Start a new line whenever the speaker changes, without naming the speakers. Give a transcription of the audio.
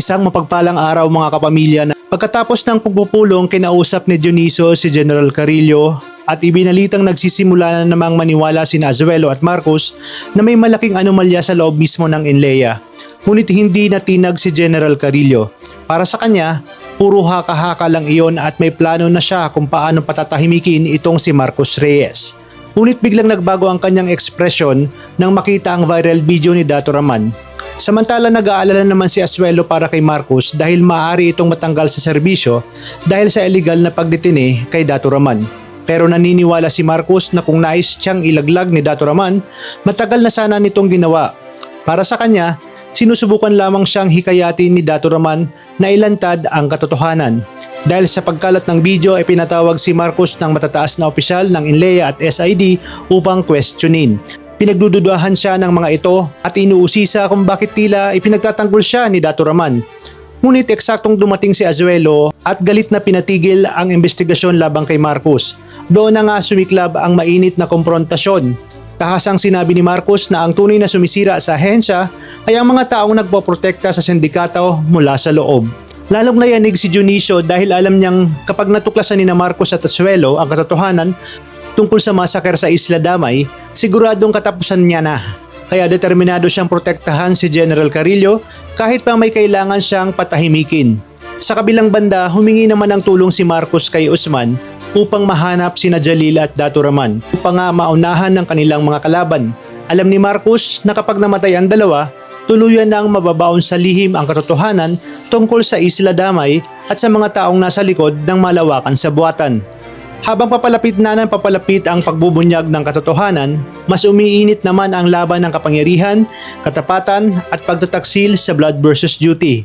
Isang mapagpalang araw mga kapamilya na pagkatapos ng pagpupulong kinausap ni Dioniso si General Carillo at ibinalitang nagsisimula na namang maniwala sina Azuelo at Marcos na may malaking anomalya sa loob mismo ng Inleia. Ngunit hindi natinag si General Carillo. Para sa kanya, puro haka-haka lang iyon at may plano na siya kung paano patatahimikin itong si Marcos Reyes. Ngunit biglang nagbago ang kanyang ekspresyon nang makita ang viral video ni Dato Raman. Samantala nag-aalala naman si Azuelo para kay Marcos dahil maaari itong matanggal sa serbisyo dahil sa illegal na pagdetine kay Dato Raman. Pero naniniwala si Marcos na kung nais siyang ilaglag ni Dato Raman, matagal na sana nitong ginawa. Para sa kanya, sinusubukan lamang siyang hikayatin ni Dato Raman na ilantad ang katotohanan. Dahil sa pagkalat ng video ay pinatawag si Marcos ng matataas na opisyal ng Inleia at SID upang questionin. Pinagdududahan siya ng mga ito at inuusisa kung bakit tila ipinagtatanggol siya ni Dato Raman. Ngunit eksaktong dumating si Azuelo at galit na pinatigil ang investigasyon labang kay Marcos. Doon na nga sumiklab ang mainit na komprontasyon. Tahasang sinabi ni Marcos na ang tunay na sumisira sa ahensya ay ang mga taong nagpoprotekta sa sindikato mula sa loob. Lalong nayanig si Dioniso dahil alam niyang kapag natuklasan ni na Marcos at Azuelo ang katotohanan tungkol sa massacre sa Isla Damay, siguradong katapusan niya na. Kaya determinado siyang protektahan si General Carillo kahit pa may kailangan siyang patahimikin. Sa kabilang banda, humingi naman ng tulong si Marcos kay Usman upang mahanap sina Jalil at Dato Raman upang nga maunahan ng kanilang mga kalaban. Alam ni Marcos na kapag namatay ang dalawa, tuluyan nang mababaon sa lihim ang katotohanan tungkol sa Isla Damay at sa mga taong nasa likod ng malawakan sa buwatan. Habang papalapit na ng papalapit ang pagbubunyag ng katotohanan, mas umiinit naman ang laban ng kapangyarihan, katapatan at pagtataksil sa blood versus duty.